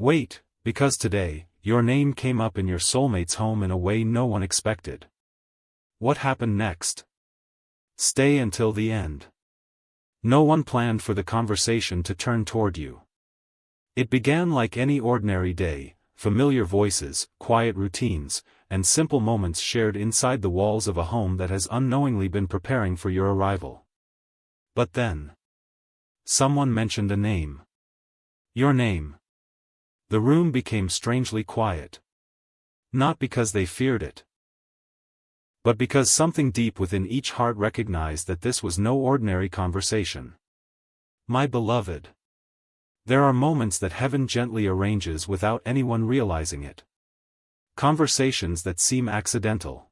Wait, because today, your name came up in your soulmate's home in a way no one expected. What happened next? Stay until the end. No one planned for the conversation to turn toward you. It began like any ordinary day, familiar voices, quiet routines, and simple moments shared inside the walls of a home that has unknowingly been preparing for your arrival. But then, someone mentioned a name. Your name. The room became strangely quiet. Not because they feared it, but because something deep within each heart recognized that this was no ordinary conversation. My beloved. There are moments that heaven gently arranges without anyone realizing it. Conversations that seem accidental.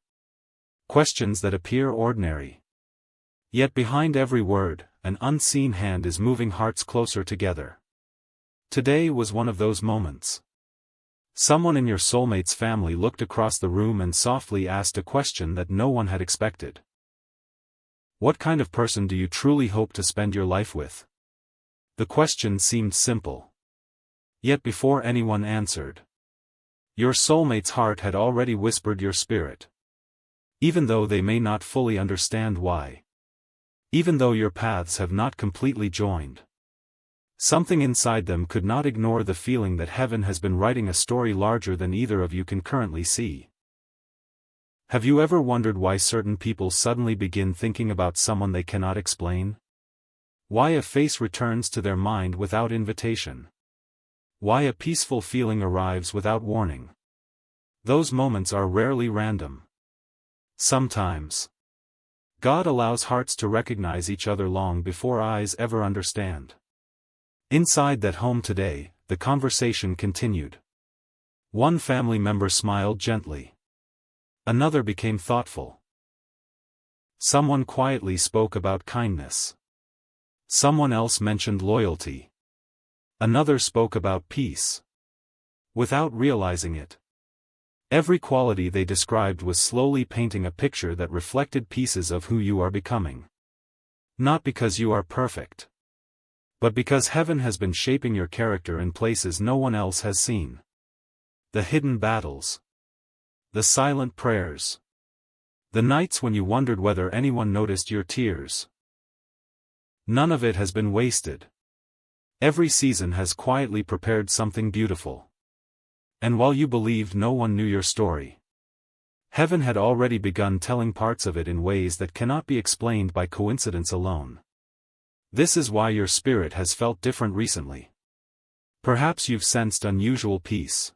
Questions that appear ordinary. Yet behind every word, an unseen hand is moving hearts closer together. Today was one of those moments. Someone in your soulmate's family looked across the room and softly asked a question that no one had expected. What kind of person do you truly hope to spend your life with? The question seemed simple. Yet before anyone answered, your soulmate's heart had already whispered your spirit. Even though they may not fully understand why. Even though your paths have not completely joined. Something inside them could not ignore the feeling that heaven has been writing a story larger than either of you can currently see. Have you ever wondered why certain people suddenly begin thinking about someone they cannot explain? Why a face returns to their mind without invitation? Why a peaceful feeling arrives without warning? Those moments are rarely random. Sometimes, God allows hearts to recognize each other long before eyes ever understand. Inside that home today, the conversation continued. One family member smiled gently. Another became thoughtful. Someone quietly spoke about kindness. Someone else mentioned loyalty. Another spoke about peace. Without realizing it, every quality they described was slowly painting a picture that reflected pieces of who you are becoming. Not because you are perfect, but because heaven has been shaping your character in places no one else has seen. The hidden battles. The silent prayers. The nights when you wondered whether anyone noticed your tears. None of it has been wasted. Every season has quietly prepared something beautiful. And while you believed no one knew your story, heaven had already begun telling parts of it in ways that cannot be explained by coincidence alone. This is why your spirit has felt different recently. Perhaps you've sensed unusual peace.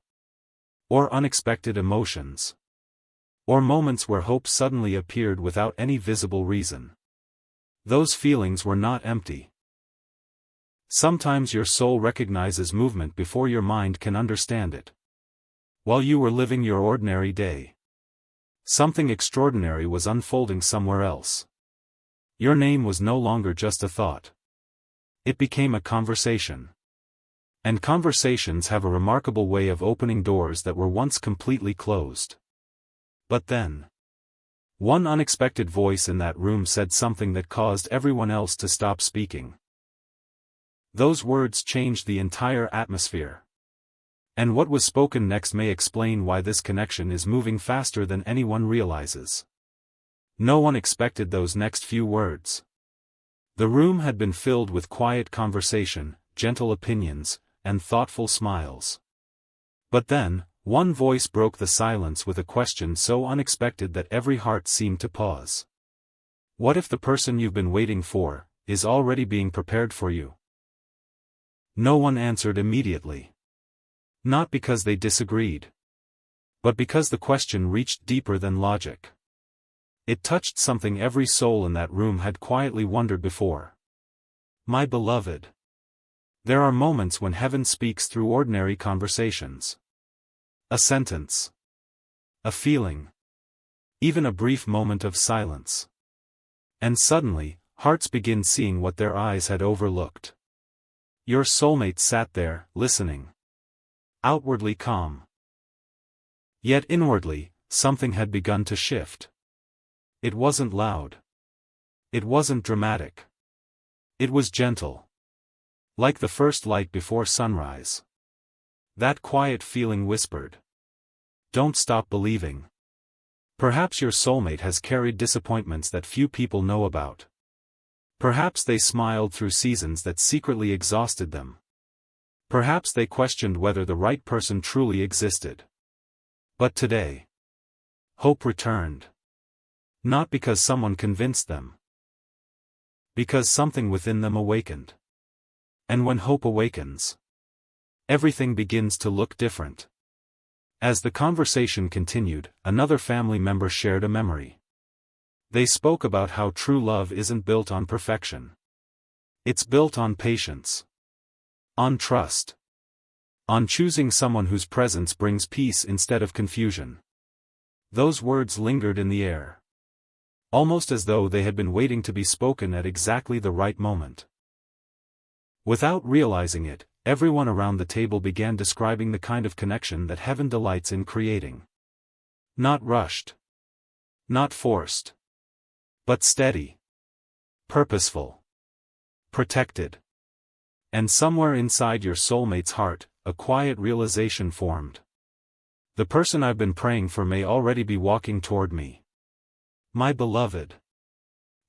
Or unexpected emotions. Or moments where hope suddenly appeared without any visible reason. Those feelings were not empty. Sometimes your soul recognizes movement before your mind can understand it. While you were living your ordinary day, something extraordinary was unfolding somewhere else. Your name was no longer just a thought. It became a conversation. And conversations have a remarkable way of opening doors that were once completely closed. But then, one unexpected voice in that room said something that caused everyone else to stop speaking. Those words changed the entire atmosphere. And what was spoken next may explain why this connection is moving faster than anyone realizes. No one expected those next few words. The room had been filled with quiet conversation, gentle opinions, and thoughtful smiles. But then, one voice broke the silence with a question so unexpected that every heart seemed to pause. What if the person you've been waiting for is already being prepared for you? No one answered immediately. Not because they disagreed, but because the question reached deeper than logic. It touched something every soul in that room had quietly wondered before. My beloved. There are moments when heaven speaks through ordinary conversations. A sentence. A feeling. Even a brief moment of silence. And suddenly, hearts begin seeing what their eyes had overlooked. Your soulmate sat there, listening. Outwardly calm. Yet inwardly, something had begun to shift. It wasn't loud. It wasn't dramatic. It was gentle. Like the first light before sunrise. That quiet feeling whispered. Don't stop believing. Perhaps your soulmate has carried disappointments that few people know about. Perhaps they smiled through seasons that secretly exhausted them. Perhaps they questioned whether the right person truly existed. But today, hope returned. Not because someone convinced them. Because something within them awakened. And when hope awakens, everything begins to look different. As the conversation continued, another family member shared a memory. They spoke about how true love isn't built on perfection. It's built on patience. On trust. On choosing someone whose presence brings peace instead of confusion. Those words lingered in the air. Almost as though they had been waiting to be spoken at exactly the right moment. Without realizing it, everyone around the table began describing the kind of connection that heaven delights in creating. Not rushed. Not forced. But steady. Purposeful. Protected. And somewhere inside your soulmate's heart, a quiet realization formed. The person I've been praying for may already be walking toward me. My beloved.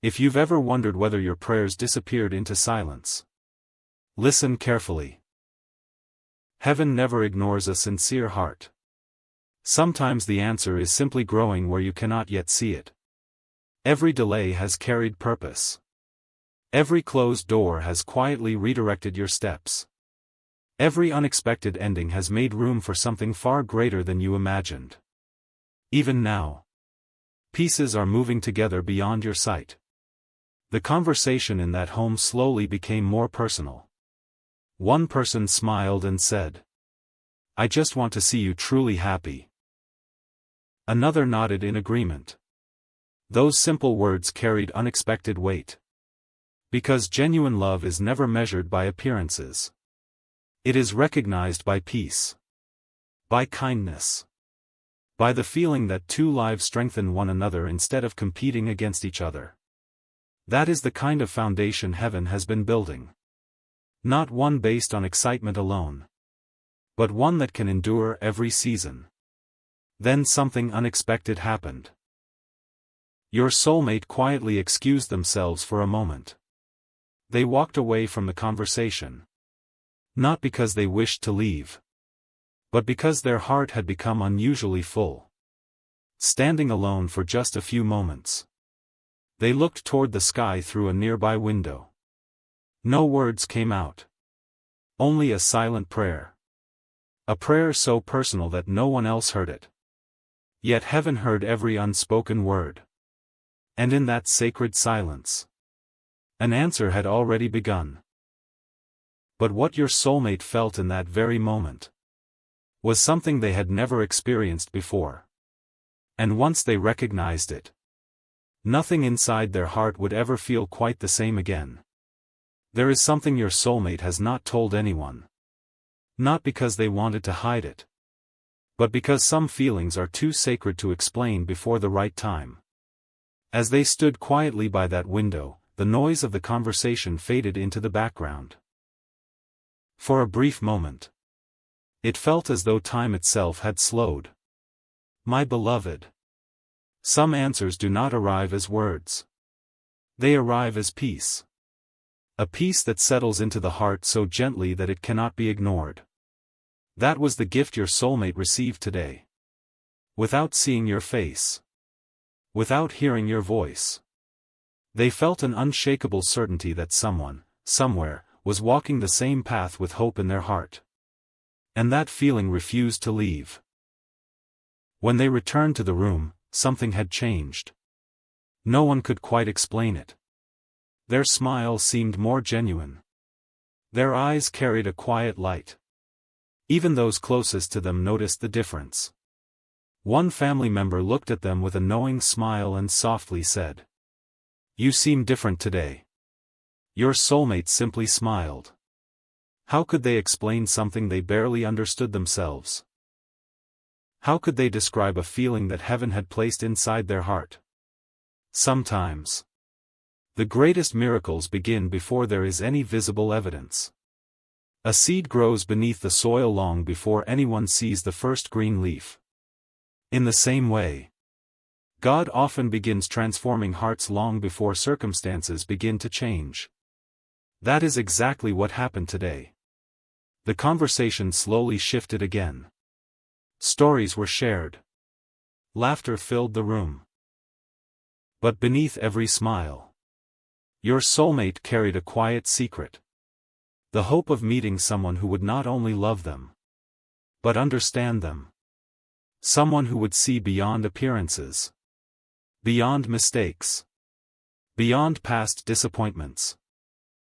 If you've ever wondered whether your prayers disappeared into silence, listen carefully. Heaven never ignores a sincere heart. Sometimes the answer is simply growing where you cannot yet see it. Every delay has carried purpose. Every closed door has quietly redirected your steps. Every unexpected ending has made room for something far greater than you imagined. Even now, pieces are moving together beyond your sight. The conversation in that home slowly became more personal. One person smiled and said, "I just want to see you truly happy." Another nodded in agreement. Those simple words carried unexpected weight. Because genuine love is never measured by appearances. It is recognized by peace. By kindness. By the feeling that two lives strengthen one another instead of competing against each other. That is the kind of foundation heaven has been building. Not one based on excitement alone. But one that can endure every season. Then something unexpected happened. Your soulmate quietly excused themselves for a moment. They walked away from the conversation. Not because they wished to leave. But because their heart had become unusually full. Standing alone for just a few moments, they looked toward the sky through a nearby window. No words came out. Only a silent prayer. A prayer so personal that no one else heard it. Yet heaven heard every unspoken word. And in that sacred silence, an answer had already begun. But what your soulmate felt in that very moment was something they had never experienced before. And once they recognized it, nothing inside their heart would ever feel quite the same again. There is something your soulmate has not told anyone. Not because they wanted to hide it, but because some feelings are too sacred to explain before the right time. As they stood quietly by that window, the noise of the conversation faded into the background. For a brief moment, it felt as though time itself had slowed. My beloved. Some answers do not arrive as words. They arrive as peace. A peace that settles into the heart so gently that it cannot be ignored. That was the gift your soulmate received today. Without seeing your face. Without hearing your voice. They felt an unshakable certainty that someone, somewhere, was walking the same path with hope in their heart. And that feeling refused to leave. When they returned to the room, something had changed. No one could quite explain it. Their smile seemed more genuine. Their eyes carried a quiet light. Even those closest to them noticed the difference. One family member looked at them with a knowing smile and softly said, "You seem different today." Your soulmate simply smiled. How could they explain something they barely understood themselves? How could they describe a feeling that heaven had placed inside their heart? Sometimes, the greatest miracles begin before there is any visible evidence. A seed grows beneath the soil long before anyone sees the first green leaf. In the same way, God often begins transforming hearts long before circumstances begin to change. That is exactly what happened today. The conversation slowly shifted again. Stories were shared. Laughter filled the room. But beneath every smile, your soulmate carried a quiet secret. The hope of meeting someone who would not only love them, but understand them. Someone who would see beyond appearances, beyond mistakes, beyond past disappointments.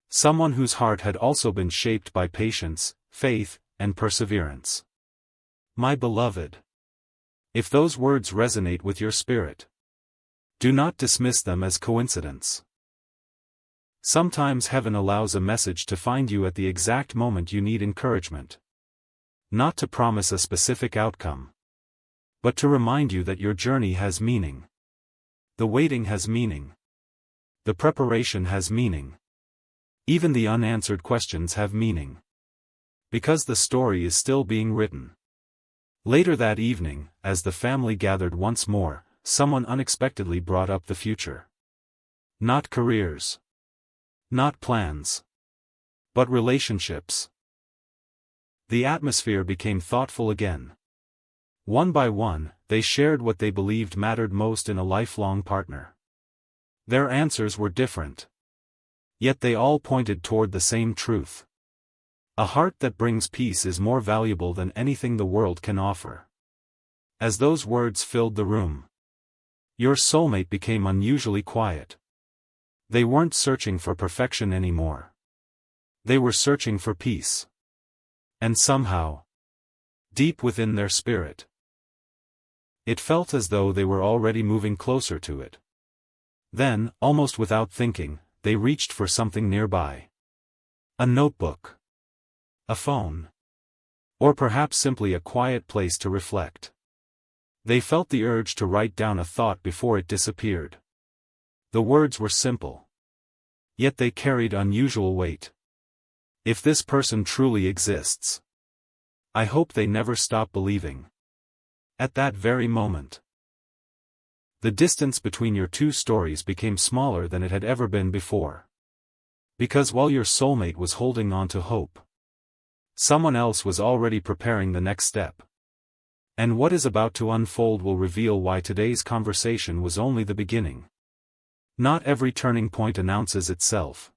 Someone whose heart had also been shaped by patience, faith, and perseverance. My beloved, if those words resonate with your spirit, do not dismiss them as coincidence. Sometimes heaven allows a message to find you at the exact moment you need encouragement. Not to promise a specific outcome, but to remind you that your journey has meaning. The waiting has meaning. The preparation has meaning. Even the unanswered questions have meaning. Because the story is still being written. Later that evening, as the family gathered once more, someone unexpectedly brought up the future. Not careers. Not plans. But relationships. The atmosphere became thoughtful again. One by one, they shared what they believed mattered most in a lifelong partner. Their answers were different. Yet they all pointed toward the same truth. A heart that brings peace is more valuable than anything the world can offer. As those words filled the room, your soulmate became unusually quiet. They weren't searching for perfection anymore. They were searching for peace. And somehow, deep within their spirit, it felt as though they were already moving closer to it. Then, almost without thinking, they reached for something nearby. A notebook. A phone. Or perhaps simply a quiet place to reflect. They felt the urge to write down a thought before it disappeared. The words were simple. Yet they carried unusual weight. If this person truly exists, I hope they never stop believing. At that very moment, the distance between your two stories became smaller than it had ever been before. Because while your soulmate was holding on to hope, someone else was already preparing the next step. And what is about to unfold will reveal why today's conversation was only the beginning. Not every turning point announces itself.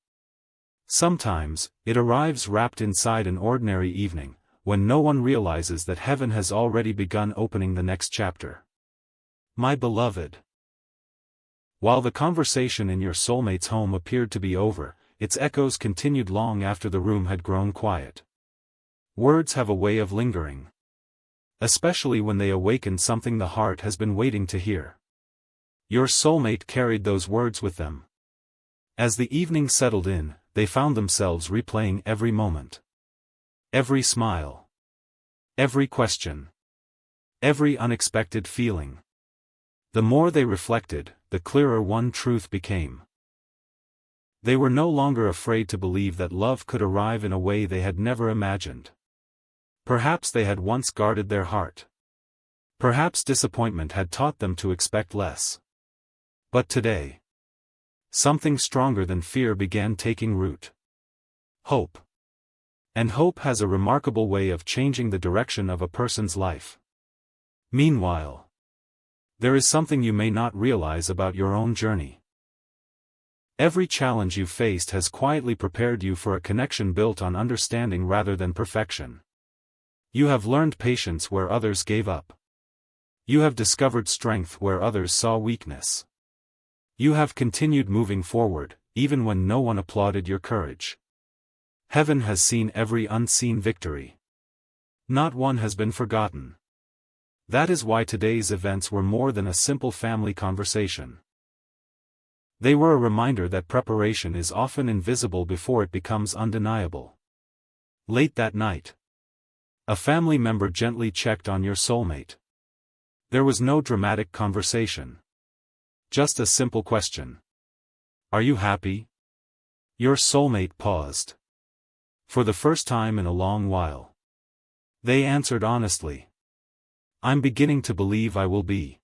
Sometimes, it arrives wrapped inside an ordinary evening, when no one realizes that heaven has already begun opening the next chapter. My beloved, while the conversation in your soulmate's home appeared to be over, its echoes continued long after the room had grown quiet. Words have a way of lingering. Especially when they awaken something the heart has been waiting to hear. Your soulmate carried those words with them. As the evening settled in, they found themselves replaying every moment. Every smile. Every question. Every unexpected feeling. The more they reflected, the clearer one truth became. They were no longer afraid to believe that love could arrive in a way they had never imagined. Perhaps they had once guarded their heart. Perhaps disappointment had taught them to expect less. But today, something stronger than fear began taking root. Hope. And hope has a remarkable way of changing the direction of a person's life. Meanwhile, there is something you may not realize about your own journey. Every challenge you faced has quietly prepared you for a connection built on understanding rather than perfection. You have learned patience where others gave up. You have discovered strength where others saw weakness. You have continued moving forward, even when no one applauded your courage. Heaven has seen every unseen victory. Not one has been forgotten. That is why today's events were more than a simple family conversation. They were a reminder that preparation is often invisible before it becomes undeniable. Late that night, a family member gently checked on your soulmate. There was no dramatic conversation. Just a simple question. Are you happy? Your soulmate paused. For the first time in a long while. They answered honestly. I'm beginning to believe I will be.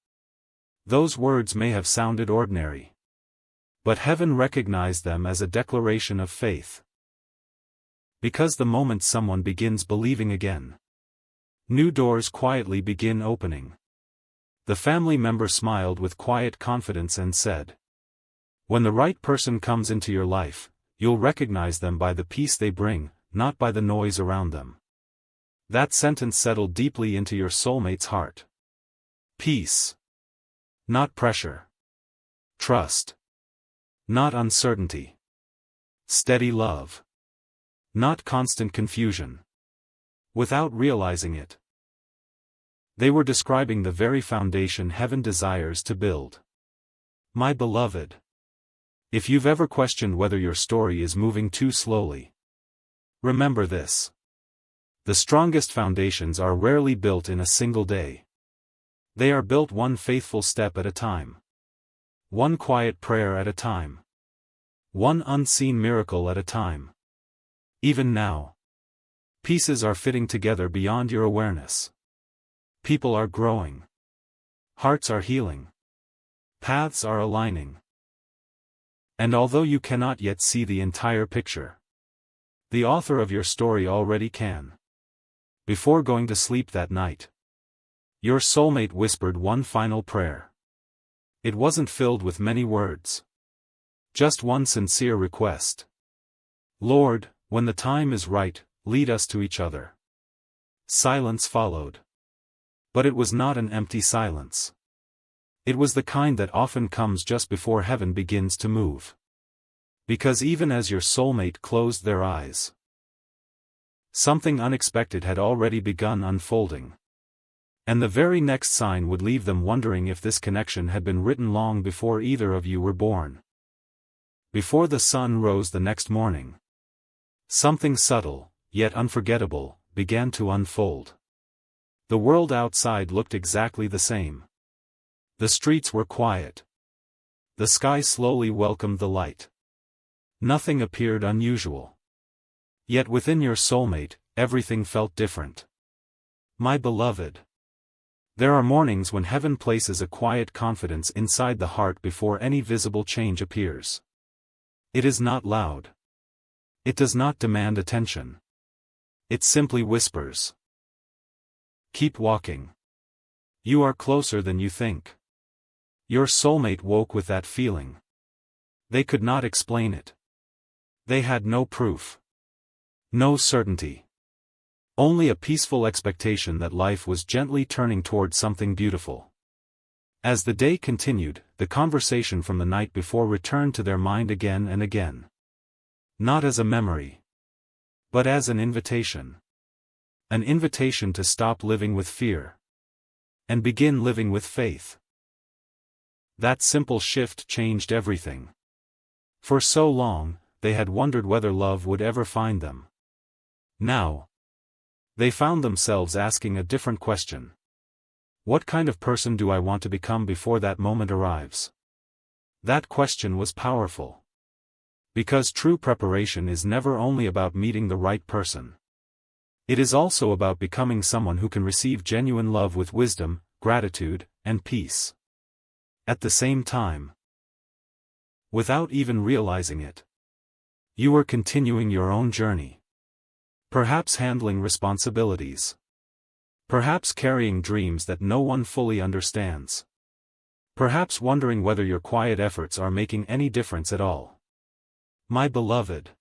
Those words may have sounded ordinary. But heaven recognized them as a declaration of faith. Because the moment someone begins believing again, new doors quietly begin opening. The family member smiled with quiet confidence and said, when the right person comes into your life, you'll recognize them by the peace they bring, not by the noise around them. That sentence settled deeply into your soulmate's heart. Peace. Not pressure. Trust. Not uncertainty. Steady love. Not constant confusion. Without realizing it, they were describing the very foundation heaven desires to build. My beloved, if you've ever questioned whether your story is moving too slowly, remember this. The strongest foundations are rarely built in a single day. They are built one faithful step at a time. One quiet prayer at a time. One unseen miracle at a time. Even now, pieces are fitting together beyond your awareness. People are growing. Hearts are healing. Paths are aligning. And although you cannot yet see the entire picture, the author of your story already can. Before going to sleep that night, your soulmate whispered one final prayer. It wasn't filled with many words. Just one sincere request. Lord, when the time is right, lead us to each other. Silence followed. But it was not an empty silence. It was the kind that often comes just before heaven begins to move. Because even as your soulmate closed their eyes, something unexpected had already begun unfolding. And the very next sign would leave them wondering if this connection had been written long before either of you were born. Before the sun rose the next morning, something subtle, yet unforgettable, began to unfold. The world outside looked exactly the same. The streets were quiet. The sky slowly welcomed the light. Nothing appeared unusual. Yet within your soulmate, everything felt different. My beloved, there are mornings when heaven places a quiet confidence inside the heart before any visible change appears. It is not loud. It does not demand attention. It simply whispers. Keep walking. You are closer than you think. Your soulmate woke with that feeling. They could not explain it. They had no proof. No certainty. Only a peaceful expectation that life was gently turning toward something beautiful. As the day continued, the conversation from the night before returned to their mind again and again. Not as a memory, but as an invitation. An invitation to stop living with fear and begin living with faith. That simple shift changed everything. For so long, they had wondered whether love would ever find them. Now, they found themselves asking a different question. What kind of person do I want to become before that moment arrives? That question was powerful. Because true preparation is never only about meeting the right person. It is also about becoming someone who can receive genuine love with wisdom, gratitude, and peace. At the same time, without even realizing it, you are continuing your own journey. Perhaps handling responsibilities. Perhaps carrying dreams that no one fully understands. Perhaps wondering whether your quiet efforts are making any difference at all. My beloved,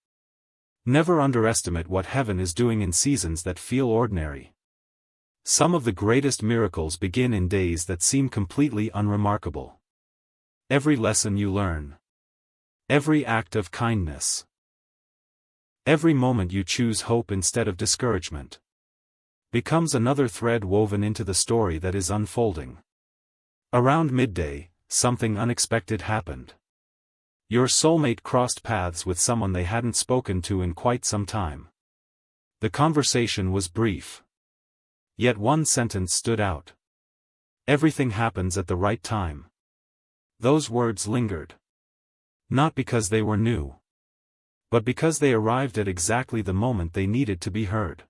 never underestimate what heaven is doing in seasons that feel ordinary. Some of the greatest miracles begin in days that seem completely unremarkable. Every lesson you learn. Every act of kindness. Every moment you choose hope instead of discouragement becomes another thread woven into the story that is unfolding. Around midday, something unexpected happened. Your soulmate crossed paths with someone they hadn't spoken to in quite some time. The conversation was brief. Yet one sentence stood out. Everything happens at the right time. Those words lingered. Not because they were new, but because they arrived at exactly the moment they needed to be heard.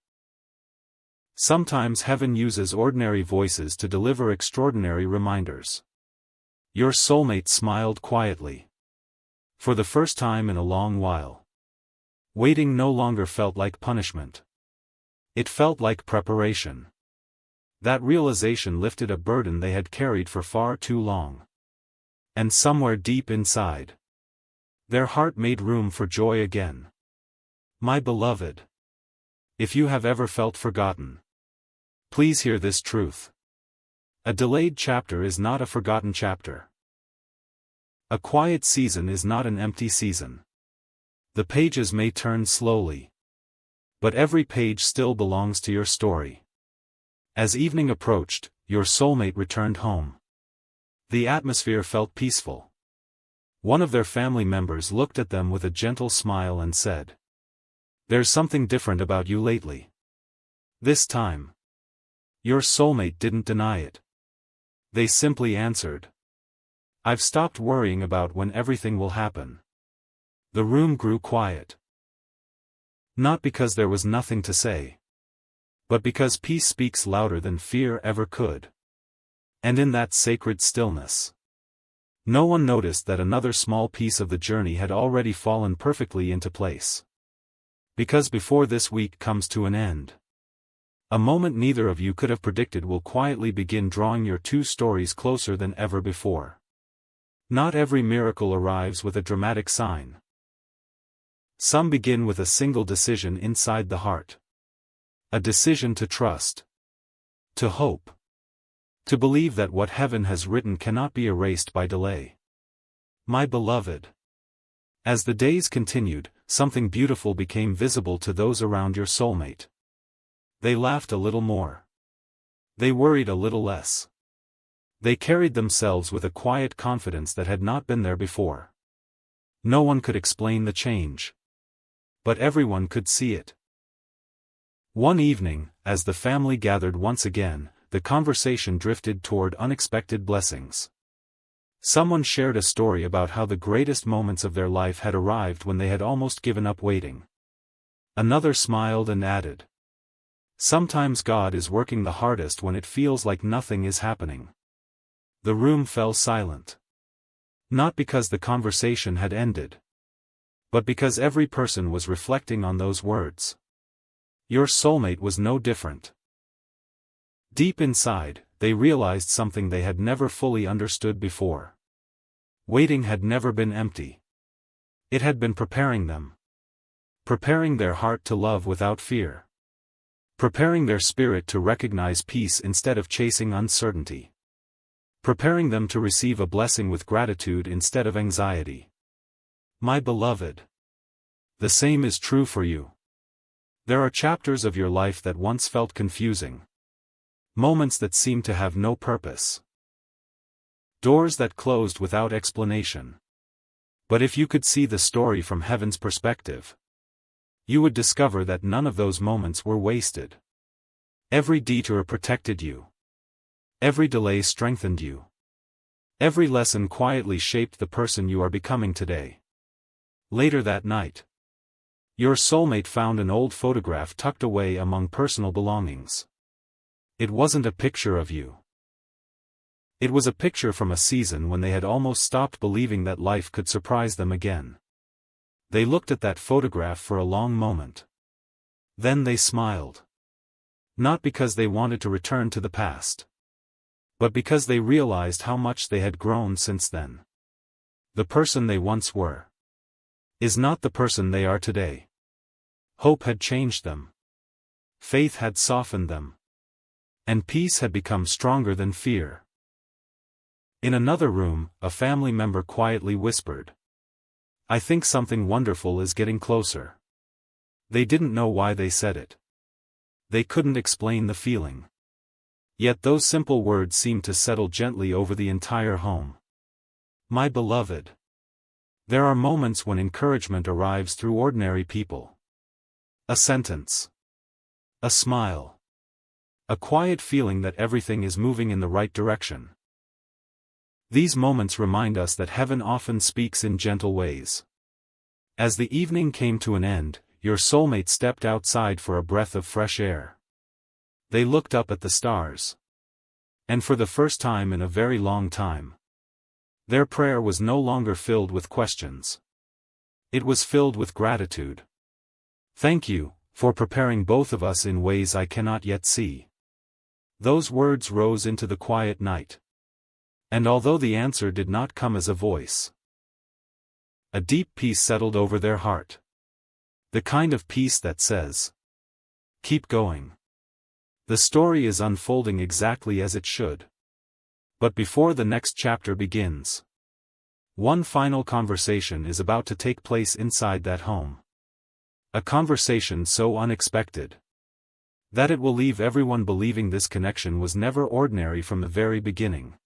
Sometimes heaven uses ordinary voices to deliver extraordinary reminders. Your soulmate smiled quietly. For the first time in a long while. Waiting no longer felt like punishment. It felt like preparation. That realization lifted a burden they had carried for far too long. And somewhere deep inside, their heart made room for joy again. My beloved, if you have ever felt forgotten, please hear this truth. A delayed chapter is not a forgotten chapter. A quiet season is not an empty season. The pages may turn slowly, but every page still belongs to your story. As evening approached, your soulmate returned home. The atmosphere felt peaceful. One of their family members looked at them with a gentle smile and said, "There's something different about you lately." This time, your soulmate didn't deny it. They simply answered, "I've stopped worrying about when everything will happen." The room grew quiet. Not because there was nothing to say, but because peace speaks louder than fear ever could. And in that sacred stillness, no one noticed that another small piece of the journey had already fallen perfectly into place. Because before this week comes to an end, a moment neither of you could have predicted will quietly begin drawing your two stories closer than ever before. Not every miracle arrives with a dramatic sign. Some begin with a single decision inside the heart. A decision to trust. To hope. To believe that what heaven has written cannot be erased by delay. My beloved, as the days continued, something beautiful became visible to those around your soulmate. They laughed a little more. They worried a little less. They carried themselves with a quiet confidence that had not been there before. No one could explain the change, but everyone could see it. One evening, as the family gathered once again, the conversation drifted toward unexpected blessings. Someone shared a story about how the greatest moments of their life had arrived when they had almost given up waiting. Another smiled and added, "Sometimes God is working the hardest when it feels like nothing is happening." The room fell silent. Not because the conversation had ended, but because every person was reflecting on those words. Your soulmate was no different. Deep inside, they realized something they had never fully understood before. Waiting had never been empty. It had been preparing them. Preparing their heart to love without fear. Preparing their spirit to recognize peace instead of chasing uncertainty. Preparing them to receive a blessing with gratitude instead of anxiety. My beloved, the same is true for you. There are chapters of your life that once felt confusing. Moments that seemed to have no purpose. Doors that closed without explanation. But if you could see the story from heaven's perspective, you would discover that none of those moments were wasted. Every detour protected you. Every delay strengthened you. Every lesson quietly shaped the person you are becoming today. Later that night, your soulmate found an old photograph tucked away among personal belongings. It wasn't a picture of you. It was a picture from a season when they had almost stopped believing that life could surprise them again. They looked at that photograph for a long moment. Then they smiled. Not because they wanted to return to the past, but because they realized how much they had grown since then. The person they once were is not the person they are today. Hope had changed them. Faith had softened them. And peace had become stronger than fear. In another room, a family member quietly whispered, "I think something wonderful is getting closer." They didn't know why they said it. They couldn't explain the feeling. Yet those simple words seemed to settle gently over the entire home. My beloved, there are moments when encouragement arrives through ordinary people. A sentence. A smile. A quiet feeling that everything is moving in the right direction. These moments remind us that heaven often speaks in gentle ways. As the evening came to an end, your soulmate stepped outside for a breath of fresh air. They looked up at the stars. And for the first time in a very long time, their prayer was no longer filled with questions. It was filled with gratitude. "Thank you, for preparing both of us in ways I cannot yet see." Those words rose into the quiet night. And although the answer did not come as a voice, a deep peace settled over their heart. The kind of peace that says, "Keep going." The story is unfolding exactly as it should. But before the next chapter begins, one final conversation is about to take place inside that home. A conversation so unexpected that it will leave everyone believing this connection was never ordinary from the very beginning.